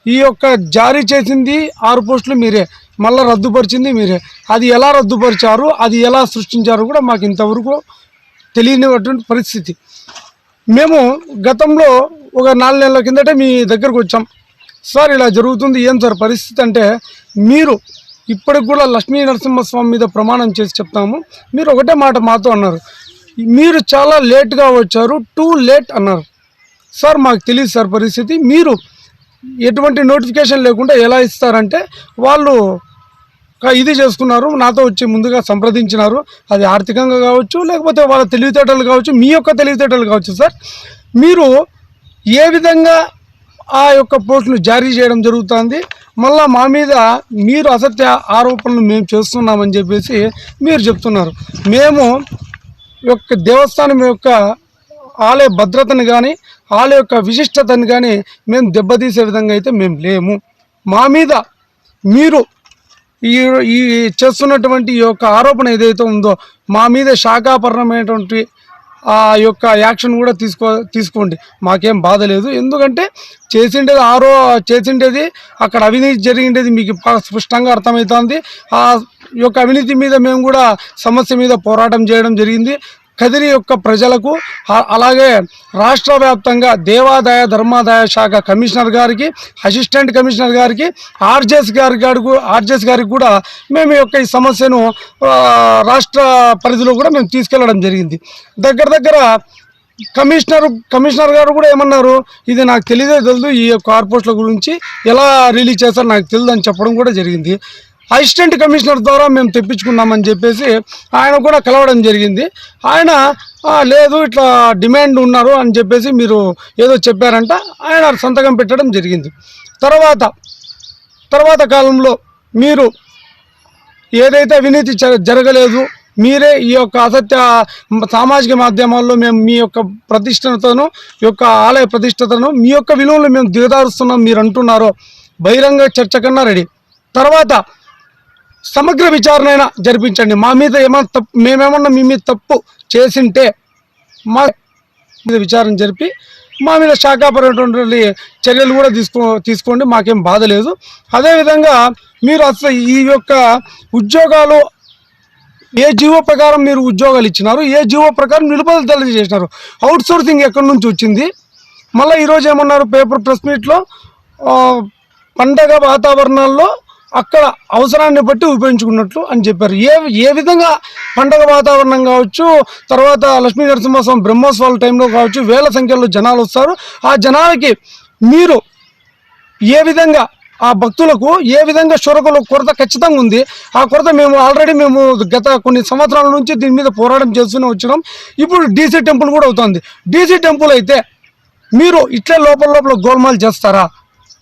ఈ యొక్క జారీ చేసింది 6 పోస్టులు మీరే, మళ్ళీ రద్దుపరిచింది మీరే. అది ఎలా రద్దుపరిచారు, అది ఎలా సృష్టించారు కూడా మాకు ఇంతవరకు తెలియనిటువంటి పరిస్థితి. మేము గతంలో ఒక 4 నెలల కిందటే మీ దగ్గరకు వచ్చాం. సార్ ఇలా జరుగుతుంది, ఏం సార్ పరిస్థితి అంటే, మీరు ఇప్పటికి కూడా లక్ష్మీ నరసింహస్వామి మీద ప్రమాణం చేసి చెప్తాము. మీరు ఒకటే మాట మాతో అన్నారు, మీరు చాలా లేట్గా వచ్చారు, టూ లేట్ అన్నారు. సార్ మాకు తెలియదు సార్ పరిస్థితి, మీరు ఎటువంటి నోటిఫికేషన్ లేకుండా ఎలా ఇస్తారంటే వాళ్ళు ఇది చేసుకున్నారు, నాతో వచ్చి ముందుగా సంప్రదించినారు. అది ఆర్థికంగా కావచ్చు, లేకపోతే వాళ్ళ తెలివితేటలు కావచ్చు, మీ యొక్క తెలివితేటలు కావచ్చు. సార్ మీరు ఏ విధంగా ఆ యొక్క పోస్టులు జారీ చేయడం జరుగుతుంది, మళ్ళీ మా మీద మీరు అసత్య ఆరోపణలు మేము చేస్తున్నామని చెప్పేసి మీరు చెప్తున్నారు. మేము యొక్క దేవస్థానం యొక్క ఆలయ భద్రతను కానీ, ఆలయ యొక్క విశిష్టతను కానీ మేము దెబ్బతీసే విధంగా అయితే మేము లేము. మా మీద మీరు ఈ చేస్తున్నటువంటి ఈ యొక్క ఆరోపణ ఏదైతే ఉందో, మా మీద శాఖాపరమైనటువంటి ఆ యొక్క యాక్షన్ కూడా తీసుకోండి, మాకేం బాధ లేదు. ఎందుకంటే చేసిండేది అక్కడ అవినీతి జరిగిండేది మీకు స్పష్టంగా అర్థమవుతుంది. ఆ యొక్క అవినీతి మీద మేము కూడా సమస్య మీద పోరాటం చేయడం జరిగింది. కదిరి యొక్క ప్రజలకు, అలాగే రాష్ట్ర వ్యాప్తంగా దేవాదాయ ధర్మాదాయ శాఖ కమిషనర్ గారికి, అసిస్టెంట్ కమిషనర్ గారికి, ఆర్జేఎస్ గారికి కూడా మేము యొక్క ఈ సమస్యను రాష్ట్ర పరిధిలో కూడా మేము తీసుకెళ్లడం జరిగింది. దగ్గర కమిషనర్ గారు కూడా ఏమన్నారు, ఇది నాకు తెలియదు, ఈ కార్పొరేట్ల గురించి ఎలా రిలీజ్ చేస్తారో నాకు తెలియదు అని చెప్పడం కూడా జరిగింది. అసిస్టెంట్ కమిషనర్ ద్వారా మేము తెప్పించుకున్నామని చెప్పేసి ఆయన కూడా కలవడం జరిగింది. ఆయన లేదు ఇట్లా డిమాండ్ ఉన్నారు అని చెప్పేసి మీరు ఏదో చెప్పారంట, ఆయన సంతకం పెట్టడం జరిగింది. తర్వాత కాలంలో మీరు ఏదైతే అవినీతి జరగలేదు, మీరే ఈ యొక్క అసత్య సామాజిక మాధ్యమాల్లో మేము మీ యొక్క ప్రతిష్టతను, యొక్క ఆలయ ప్రతిష్టతను, మీ యొక్క విలువలు మేము దిగదారుస్తున్నాం మీరు అంటున్నారో, బహిరంగ చర్చ కన్నా రెడీ. తర్వాత సమగ్ర విచారణ అయినా జరిపించండి. మా మీద ఏమైనా మేమేమన్నా మీ మీద తప్పు చేసింటే మా మీద విచారణ జరిపి మా మీద శాఖాపరమైనటువంటి చర్యలు కూడా తీసుకోండి, మాకేం బాధ లేదు. అదేవిధంగా మీరు అసలు ఈ యొక్క ఉద్యోగాలు ఏ జీవో ప్రకారం మీరు ఉద్యోగాలు ఇచ్చినారు, ఏ జీవో ప్రకారం నిలుపుదల తెలియజేసినారు, అవుట్ సోర్సింగ్ ఎక్కడి నుంచి వచ్చింది. మళ్ళీ ఈరోజు ఏమన్నారు పేపర్ ప్రెస్ మీట్లో, పండగ వాతావరణాల్లో అక్కడ అవసరాన్ని బట్టి ఉపయోగించుకున్నట్లు అని చెప్పారు. ఏ విధంగా పండగ వాతావరణం కావచ్చు, తర్వాత లక్ష్మీ నరసింహస్వామి బ్రహ్మోత్సవాల టైంలో కావచ్చు, వేల సంఖ్యలో జనాలు వస్తారు. ఆ జనాలకి మీరు ఏ విధంగా ఆ భక్తులకు ఏ విధంగా షురకుల కొరత ఖచ్చితంగా ఉంది. ఆ కొరత మేము ఆల్రెడీ గత కొన్ని సంవత్సరాల నుంచి దీని మీద పోరాటం చేస్తూనే వచ్చినాం. ఇప్పుడు డీసీ టెంపుల్ కూడా అవుతుంది. డీసీ టెంపుల్ అయితే మీరు ఇట్లే లోపల గోల్మాల్ చేస్తారా?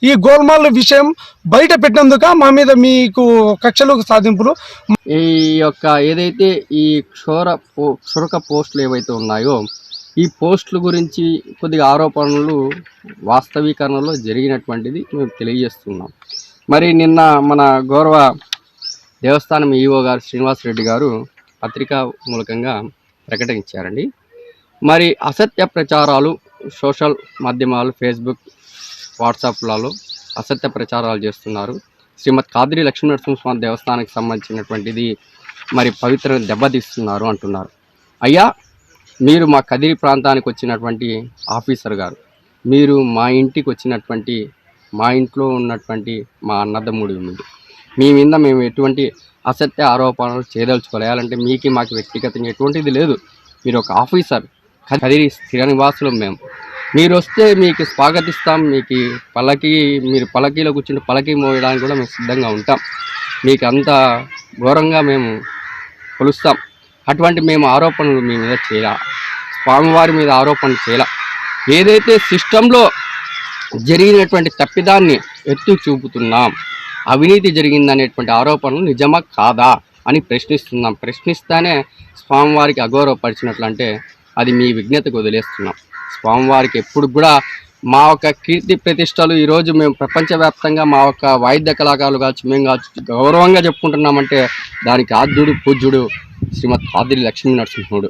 ఈ గోల్మాల్ విషయం బయట పెట్టినందుక మా మీద మీకు కక్షలు సాధింపులు. ఈ యొక్క ఏదైతే ఈ క్షురక పోస్టులు ఏవైతే ఉన్నాయో ఈ పోస్టుల గురించి కొద్దిగా ఆరోపణలు వాస్తవీకరణలో జరిగినటువంటిది మేము తెలియజేస్తున్నాం. మరి నిన్న మన గౌరవ దేవస్థానం ఈఓ గారు శ్రీనివాసరెడ్డి గారు పత్రికా మూలకంగా ప్రకటించారండి. మరి అసత్య ప్రచారాలు సోషల్ మాధ్యమాలు ఫేస్బుక్ వాట్సాప్లలో అసత్య ప్రచారాలు చేస్తున్నారు. శ్రీమద్ కాద్రి లక్ష్మీనరసింహస్వామి దేవస్థానానికి సంబంధించినటువంటిది మరి పవిత్ర దెబ్బతీస్తున్నారు అంటున్నారు. అయ్యా, మీరు మా కదిరి ప్రాంతానికి వచ్చినటువంటి ఆఫీసర్ గారు, మీరు మా ఇంటికి వచ్చినటువంటి మా ఇంట్లో ఉన్నటువంటి మా అన్నదమ్ముడి ముందు మీ మీద మేము ఎటువంటి అసత్య ఆరోపణలు చేయదలుచుకోలేయాలంటే మీకు మాకు వ్యక్తిగతంగా ఎటువంటిది లేదు. మీరు ఒక ఆఫీసర్, కదిరి స్థిర నివాసులు మేము. మీరు వస్తే మీకు స్వాగతిస్తాం. మీకు మీరు పల్లకీలో కూర్చుని పల్లకీ మోయడానికి కూడా మేము సిద్ధంగా ఉంటాం. మీకు అంత ఘోరంగా మేము కొలుస్తాం. అటువంటి మేము ఆరోపణలు మీ మీద చేయాల, స్వామివారి మీద ఆరోపణలు చేయాల. ఏదైతే సిస్టంలో జరిగినటువంటి తప్పిదాన్ని ఎత్తు చూపుతున్నాం, అవినీతి జరిగిందనేటువంటి ఆరోపణలు నిజమా కాదా అని ప్రశ్నిస్తున్నాం. ప్రశ్నిస్తానే స్వామివారికి అగౌరవపరిచినట్లు అంటే అది మీ విజ్ఞతకు వదిలేస్తున్నాం. స్వామివారికి ఎప్పుడు కూడా మా యొక్క కీర్తి ప్రతిష్టలు ఈరోజు మేము ప్రపంచవ్యాప్తంగా మా యొక్క వాయిద్య కళాకారులు కావచ్చు, మేము కావచ్చు గౌరవంగా చెప్పుకుంటున్నామంటే దానికి ఆద్యుడు పూజ్యుడు శ్రీమద్ కాద్రి లక్ష్మీనరసింహుడు.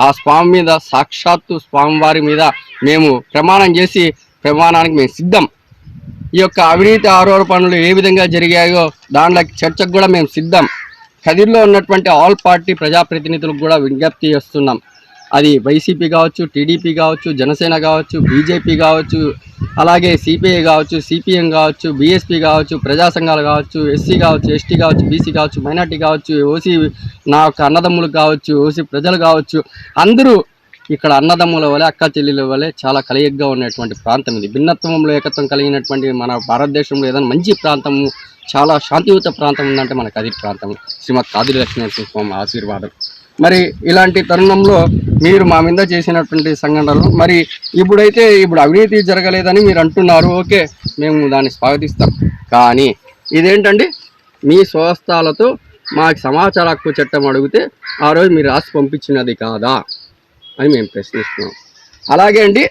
ఆ స్వామి మీద సాక్షాత్తు స్వామివారి మీద మేము ప్రమాణం చేసి ప్రమాణానికి మేము సిద్ధం. ఈ యొక్క అవినీతి ఆరోపణలు ఏ విధంగా జరిగాయో దాంట్లో చర్చకు కూడా మేము సిద్ధం. కదిరిలో ఉన్నటువంటి ఆల్ పార్టీ ప్రజాప్రతినిధులకు కూడా విజ్ఞప్తి చేస్తున్నాం. అది వైసీపీ కావచ్చు, టీడీపీ కావచ్చు, జనసేన కావచ్చు, బీజేపీ కావచ్చు, అలాగే సిపిఐ కావచ్చు, సిపిఎం కావచ్చు, బీఎస్పీ కావచ్చు, ప్రజా సంఘాలు కావచ్చు, ఎస్సీ కావచ్చు, ఎస్టీ కావచ్చు, బీసీ కావచ్చు, మైనార్టీ కావచ్చు, ఓసీ నా యొక్క అన్నదమ్ములు కావచ్చు, ఓసీ ప్రజలు కావచ్చు, అందరూ ఇక్కడ అన్నదమ్ముల వలె అక్క చెల్లెల వలె చాలా కలయికగా ఉన్నటువంటి ప్రాంతం ఇది. భిన్నత్వంలో ఏకత్వం కలిగినటువంటి మన భారతదేశంలో ఏదైనా మంచి ప్రాంతము, చాలా శాంతియుత ప్రాంతం ఉందంటే మన కదిరి ప్రాంతం. శ్రీమద్ కాద్రి లక్ష్మీనరసింహస్వామి ఆశీర్వాదం. మరి ఇలాంటి తరుణంలో మీరు మా మీద చేసినటువంటి సంఘటనలు మరి ఇప్పుడు అవినీతి జరగలేదని మీరు అంటున్నారు. ఓకే, మేము దాన్ని స్వాగతిస్తాం. కానీ ఇదేంటండి, మీ స్వస్థాలతో మాకు సమాచార హక్కు చట్టం అడిగితే ఆ రోజు మీరు రాసి పంపించినది కాదా అని మేము ప్రశ్నిస్తున్నాం. అలాగే అండి,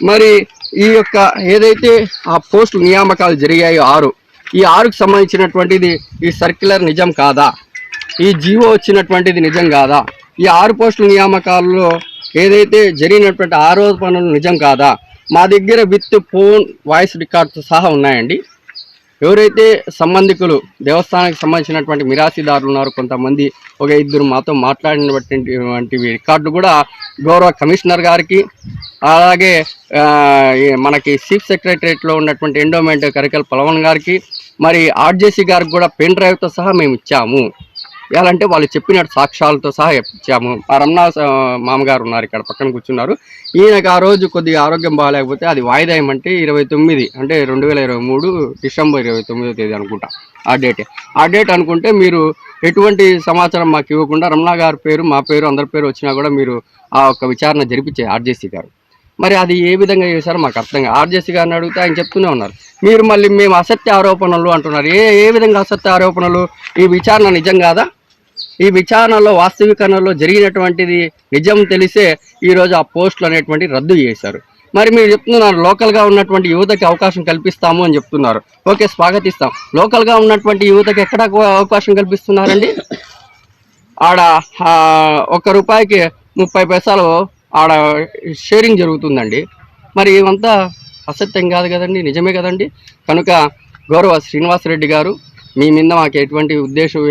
మరి ఈ యొక్క ఏదైతే ఆ పోస్టు నియామకాలు జరిగాయో 6, ఈ 6కు సంబంధించినటువంటిది ఈ సర్క్యులర్ నిజం కాదా, ఈ జీవో వచ్చినటువంటిది నిజం కాదా, ఈ 6 పోస్టుల నియామకాలలో ఏదైతే జరిగినటువంటి ఆరోపణలు నిజం కాదా, మా దగ్గర విత్ ఫోన్ వాయిస్ రికార్డ్స్ సహా ఉన్నాయండి. ఎవరైతే సంబంధికులు దేవస్థానానికి సంబంధించినటువంటి మిరాసీదారులు ఉన్నారు కొంతమంది, ఒక 2 మాతో మాట్లాడినటువంటి రికార్డులు కూడా గౌరవ కమిషనర్ గారికి, అలాగే మనకి చీఫ్ సెక్రటరేట్లో ఉన్నటువంటి ఎండోమెంట్ కరికల్ పలవన్ గారికి, మరి ఆర్జేసీ గారికి కూడా పెన్ డ్రైవ్తో సహా మేము ఇచ్చాము. ఎలా అంటే వాళ్ళు చెప్పినట్టు సాక్ష్యాలతో సహా ఇచ్చాము. ఆ రమణ మామగారు ఉన్నారు ఇక్కడ పక్కన కూర్చున్నారు. ఈయనకు ఆ రోజు కొద్దిగా ఆరోగ్యం బాగాలేకపోతే అది వాయిదా ఏమంటే 29 అంటే 2023 డిసెంబర్ 29వ తేదీ అనుకుంటా ఆ డేట్ అనుకుంటే మీరు ఎటువంటి సమాచారం మాకు ఇవ్వకుండా రమణ గారి పేరు మా పేరు అందరి పేరు వచ్చినా కూడా మీరు ఆ ఒక్క విచారణ జరిపించే ఆర్జేసీ గారు. మరి అది ఏ విధంగా చేశారో మాకు అర్థం కాదు. ఆర్జేసీ గారిని అడిగితే ఆయన చెప్తూనే ఉన్నారు, మీరు మళ్ళీ మేము అసత్య ఆరోపణలు అంటున్నారు. ఏ విధంగా అసత్య ఆరోపణలు? ఈ విచారణ నిజం కాదా? ఈ విచారణలో వాస్తవికరణలో జరిగినటువంటిది నిజం తెలిసే ఈరోజు ఆ పోస్టులు అనేటువంటి రద్దు చేశారు. మరి మీరు చెప్తున్నారు లోకల్గా ఉన్నటువంటి యువతకి అవకాశం కల్పిస్తాము అని చెప్తున్నారు. ఓకే, స్వాగతిస్తాం. లోకల్గా ఉన్నటువంటి యువతకి ఎక్కడ అవకాశం కల్పిస్తున్నారండి? ఆడ 1 రూపాయికి 30 పైసలు ఆడ షేరింగ్ జరుగుతుందండి. మరి ఇవంతా అసత్యం కాదు కదండి, నిజమే కదండి. కనుక గౌరవ శ్రీనివాసరెడ్డి గారు, మీ మీద మాకు ఎటువంటి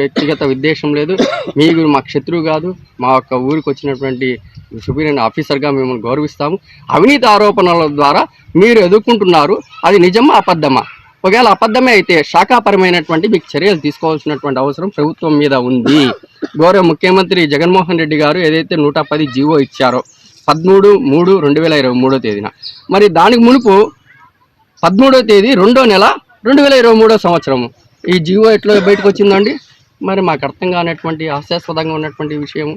వ్యక్తిగత ఉద్దేశం లేదు. మీరు మాకు శత్రువు కాదు. మా యొక్క ఊరికి వచ్చినటువంటి సుపీరియర్ ఆఫీసర్గా మిమ్మల్ని గౌరవిస్తాము. అవినీతి ఆరోపణల ద్వారా మీరు ఎదుర్కొంటున్నారు. అది నిజమా అబద్ధమా? ఒకవేళ అబద్ధమే అయితే శాఖాపరమైనటువంటి మీకు చర్యలు తీసుకోవాల్సినటువంటి అవసరం ప్రభుత్వం మీద ఉంది. గౌరవ ముఖ్యమంత్రి జగన్మోహన్ రెడ్డి గారు ఏదైతే 110 జీవో ఇచ్చారో 13/3/2023 తేదీన, మరి దానికి మునుపు 13వ తేదీ 2వ నెల 2023 సంవత్సరము ఈ జీవో ఎట్లా బయటకు వచ్చిందండి? మరి మాకు అర్థం కానటువంటి హాస్యాస్పదంగా ఉన్నటువంటి విషయం.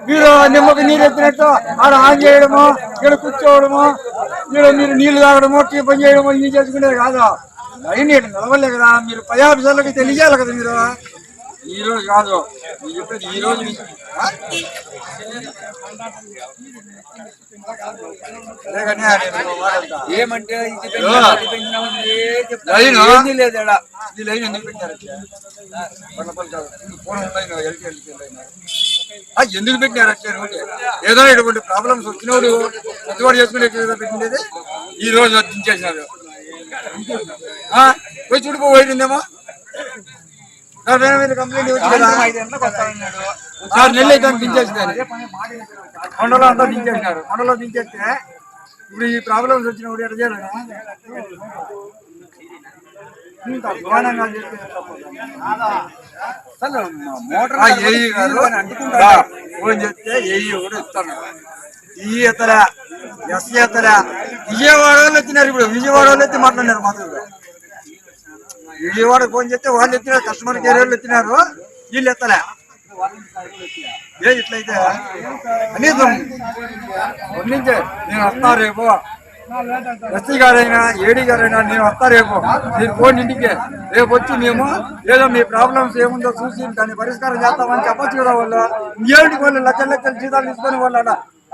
మీరు నిమ్మకి నీళ్ళు ఎత్తినట్టు ఆడ ఆన్ చేయడము, ఇక్కడ కూర్చోవడము, మీరు నీళ్లు తాగడము, టీ పని చేయడము ఇన్ని చేసుకునేది కాదు. లైన్ నిలవలే కదా, మీరు పై ఆఫీసర్లకి తెలియాలి కదా. మీరు ఈ రోజు కాదు, మీరు చెప్పేది ఈ రోజు ఏమంటే ఈ లైన్ ఎందుకు పెట్టారు? ఎందుకు పెట్టినారు? ఏదో ఇటువంటి ప్రాబ్లమ్స్ వచ్చినోడు పెద్దవాడు చేసుకునే పెట్టిండేది ఈ రోజు దించేసినారు. పోయి చూడిపోయిందేమో కంప్లైంట్ వచ్చి కదా 6 నెలలు అయితే దించేసినారు. కొండలో అంతా దించేసినారు. కొండలో దించేస్తే ఇప్పుడు ఈ ప్రాబ్లమ్స్ వచ్చినప్పుడు ఎట్లా చేయాలి? అధ్వానంగా చేస్తే ఏఈ గారు ఫోన్ చేస్తే ఏఈ కూడా ఇస్తాను. ఈ ఎత్తరా, ఎస్సీ ఎత్తరా, విజయవాడ వాళ్ళు ఎత్తినారు. ఇప్పుడు విజయవాడ వాళ్ళు ఎత్తి మాట్లాడినారు. మాత్రం విజయవాడ ఫోన్ చేస్తే వాళ్ళు ఎత్తినారు, కస్టమర్ కేర్ వాళ్ళు ఎత్తినారు, వీళ్ళు ఎత్తలే. ఇట్లయితే కనీసం వర్ణించే నేను వస్తా రేపు, ఎస్సీ గారైనా ఏడీ గారైనా నేను వస్తా రేపు, మీరు ఫోన్ ఇంటికి రేపు వచ్చి మేము ఏదో మీ ప్రాబ్లమ్స్ ఏముందో చూసి దాన్ని పరిష్కారం చేస్తామని చెప్పచ్చు కదా. వాళ్ళు ఇంకేంటి వాళ్ళు లక్షల లక్షల జీతాలు తీసుకొని వాళ్ళు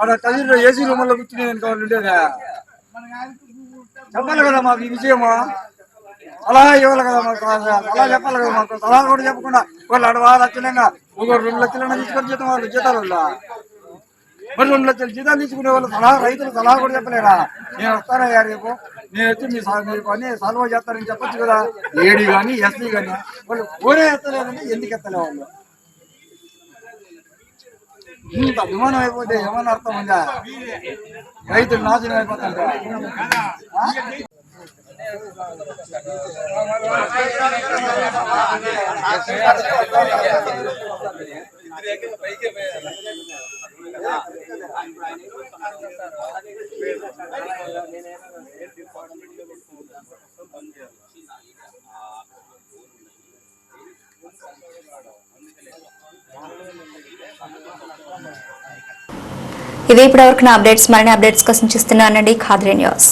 ఆడ కదిలో ఏసీ రూమ్లో కూర్చుని వాళ్ళు ఉండేదా? చెప్పాలి కదా మాకు ఈ విషయము, సలహా ఇవ్వాలి కదా మాకు, సలహా చెప్పాలి కదా మాకు. సలహా కూడా చెప్పకుండా వాళ్ళు ఆడ లక్షలంగా ఒక 2 లక్షలైనా తీసుకొని జీతం వాళ్ళు జీతాలు వల్ల మరి 2 లక్షల జీతాలు తీసుకునే వాళ్ళు సలహా, రైతులు సలహా కూడా చెప్పలేరా? నేను వస్తానయ్యా రేపు, నేను వచ్చి మీ పని సాల్వ్ చేస్తానని చెప్పచ్చు కదా. ఏడీ కానీ ఎస్సీ కానీ వాళ్ళు ఫోనే ఎత్తలేదంటే ఎందుకు ఎత్తలే? వాళ్ళు ఇంత అభిమానం అయిపోతే ఏమన్నా అర్థం ఉందా? రైతులు నాశనం అయిపోతుంటే ఇవి ఇప్పటివరకు నా అప్డేట్స్. మరిన్ని అప్డేట్స్ కోసం చూస్తున్నానండి ఖాద్రి న్యూస్.